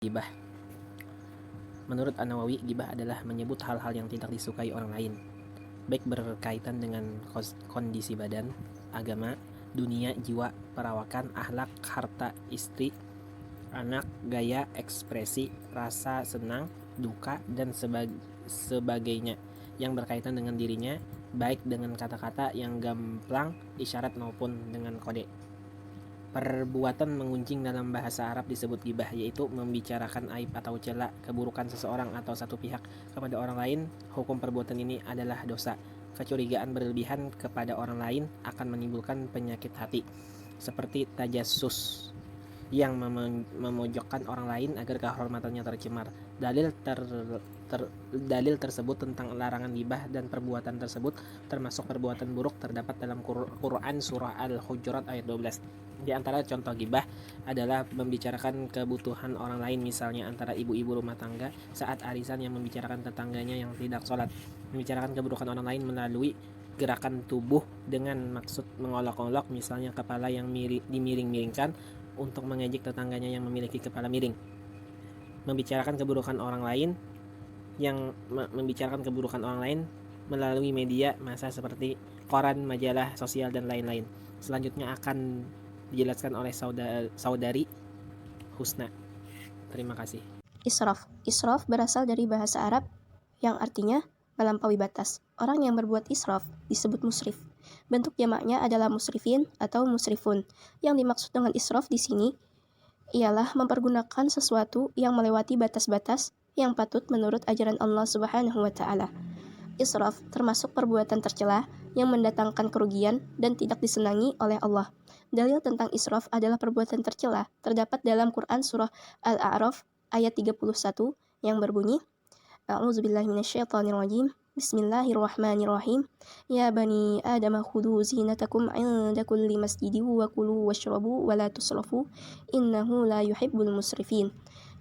Gibah. Menurut An-Nawawi, gibah adalah menyebut hal-hal yang tidak disukai orang lain, baik berkaitan dengan kondisi badan, agama, dunia, jiwa, perawakan, akhlak, harta, istri, anak, gaya, ekspresi, rasa senang, duka, dan sebagainya yang berkaitan dengan dirinya, baik dengan kata-kata yang gamblang, isyarat maupun dengan kode. Perbuatan mengunjing dalam bahasa Arab disebut gibah, yaitu membicarakan aib atau cela keburukan seseorang atau satu pihak kepada orang lain. Hukum perbuatan ini adalah dosa. Kecurigaan berlebihan kepada orang lain akan menimbulkan penyakit hati, seperti tajassus yang memojokkan orang lain agar kehormatannya tercemar. Dalil tersebut tentang larangan gibah dan perbuatan tersebut termasuk perbuatan buruk terdapat dalam Quran surah Al-Hujurat ayat 12. Di antara contoh gibah adalah membicarakan kebutuhan orang lain, misalnya antara ibu-ibu rumah tangga saat arisan yang membicarakan tetangganya yang tidak sholat. Membicarakan keburukan orang lain melalui gerakan tubuh dengan maksud mengolok-olok, misalnya kepala yang dimiring-miringkan untuk mengejek tetangganya yang memiliki kepala miring. Membicarakan keburukan orang lain melalui media massa seperti koran, majalah, sosial, dan lain-lain. Selanjutnya akan dijelaskan oleh saudari Husna. Terima kasih. Israf. Israf berasal dari bahasa Arab yang artinya melampaui batas. Orang yang berbuat israf disebut musrif. Bentuk jamaknya adalah musrifin atau musrifun. Yang dimaksud dengan israf di sini ialah mempergunakan sesuatu yang melewati batas-batas yang patut menurut ajaran Allah Subhanahu wa taala. Israf termasuk perbuatan tercela yang mendatangkan kerugian dan tidak disenangi oleh Allah. Dalil tentang israf adalah perbuatan tercela terdapat dalam Quran surah Al-A'raf ayat 31 yang berbunyi, A'udzubillahi minasyaitonirrajim. Bismillahirrahmanirrahim. Ya bani Adam khudhu zinatakum 'inda kulli masjidin wa kulu washrabu wa la tusrafu innahu la yuhibbul musrifin.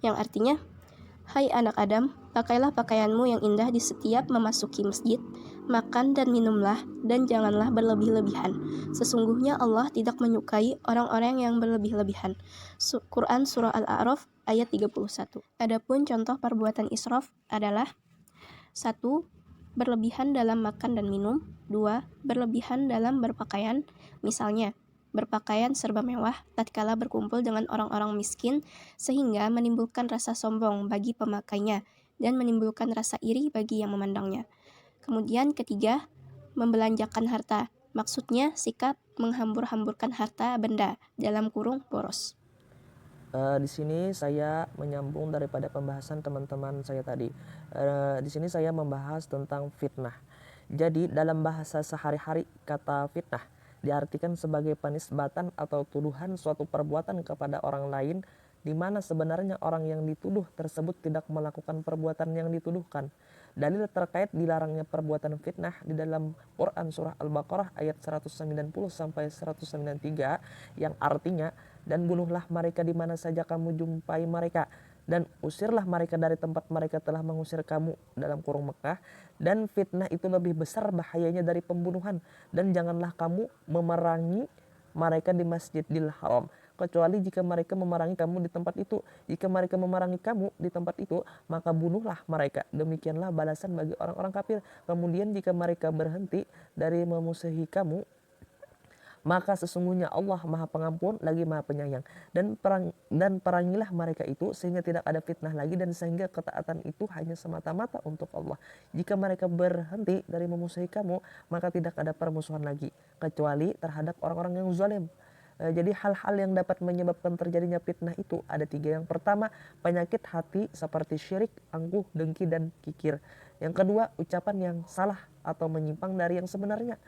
Yang artinya, hai anak Adam, pakailah pakaianmu yang indah di setiap memasuki masjid, makan dan minumlah, dan janganlah berlebih-lebihan. Sesungguhnya Allah tidak menyukai orang-orang yang berlebih-lebihan. Quran Surah Al-A'raf ayat 31. Adapun contoh perbuatan israf adalah 1. Berlebihan dalam makan dan minum. 2. Berlebihan dalam berpakaian. Misalnya, berpakaian serba mewah tatkala berkumpul dengan orang-orang miskin sehingga menimbulkan rasa sombong bagi pemakainya dan menimbulkan rasa iri bagi yang memandangnya. Kemudian ketiga, membelanjakan harta. Maksudnya sikap menghambur-hamburkan harta benda dalam kurung boros. Di sini saya menyambung daripada pembahasan teman-teman saya tadi. Di sini saya membahas tentang fitnah. Jadi dalam bahasa sehari-hari kata fitnah diartikan sebagai penisbatan atau tuduhan suatu perbuatan kepada orang lain di mana sebenarnya orang yang dituduh tersebut tidak melakukan perbuatan yang dituduhkan. Dalil terkait dilarangnya perbuatan fitnah di dalam Quran surah Al-Baqarah ayat 190 sampai 193 yang artinya, dan bunuhlah mereka di mana saja kamu jumpai mereka, dan usirlah mereka dari tempat mereka telah mengusir kamu dalam kurung Mekah, dan fitnah itu lebih besar bahayanya dari pembunuhan, dan janganlah kamu memerangi mereka di Masjidil Haram kecuali jika mereka memerangi kamu di tempat itu. Jika mereka memerangi kamu di tempat itu, maka bunuhlah mereka. Demikianlah balasan bagi orang-orang kafir. Kemudian jika mereka berhenti dari memusuhi kamu, maka sesungguhnya Allah Maha Pengampun lagi Maha Penyayang, dan perangilah mereka itu sehingga tidak ada fitnah lagi, dan sehingga ketaatan itu hanya semata-mata untuk Allah. Jika mereka berhenti dari memusuhi kamu, maka tidak ada permusuhan lagi kecuali terhadap orang-orang yang zalim. Jadi hal-hal yang dapat menyebabkan terjadinya fitnah itu ada 3. Yang pertama, penyakit hati seperti syirik, angkuh, dengki, dan kikir. Yang kedua, ucapan yang salah atau menyimpang dari yang sebenarnya.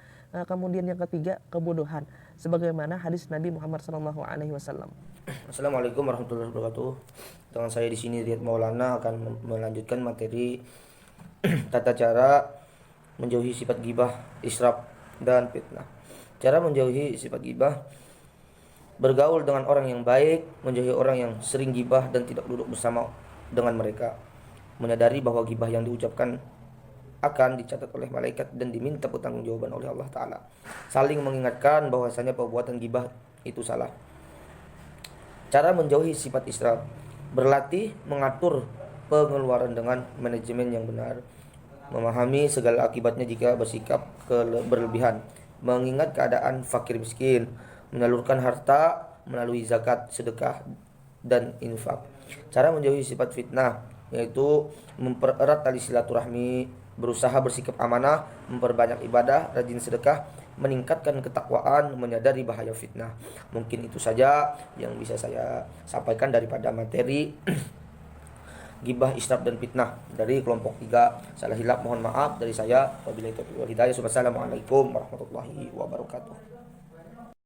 Kemudian yang ketiga, kebodohan. Sebagaimana hadis Nabi Muhammad SAW. Assalamualaikum warahmatullahi wabarakatuh. Dengan saya di sini Riyad Maulana akan melanjutkan materi tata cara menjauhi sifat ghibah, israf, dan fitnah. Cara menjauhi sifat ghibah: bergaul dengan orang yang baik, menjauhi orang yang sering ghibah dan tidak duduk bersama dengan mereka. Menyadari bahwa ghibah yang diucapkan akan dicatat oleh malaikat dan diminta pertanggungjawaban oleh Allah Ta'ala. Saling mengingatkan bahwasanya perbuatan ghibah itu salah. Cara menjauhi sifat israf: berlatih mengatur pengeluaran dengan manajemen yang benar, memahami segala akibatnya jika bersikap berlebihan, mengingat keadaan fakir miskin, menyalurkan harta melalui zakat, sedekah, dan infak. Cara menjauhi sifat fitnah yaitu mempererat tali silaturahmi, berusaha bersikap amanah, memperbanyak ibadah, rajin sedekah, meningkatkan ketakwaan, menyadari bahaya fitnah. Mungkin itu saja yang bisa saya sampaikan daripada materi gibah, israf, dan fitnah dari kelompok 3. Salah hilap mohon maaf dari saya. Wabillahi taufiq wal hidayah. Wassalamualaikum warahmatullahi wabarakatuh.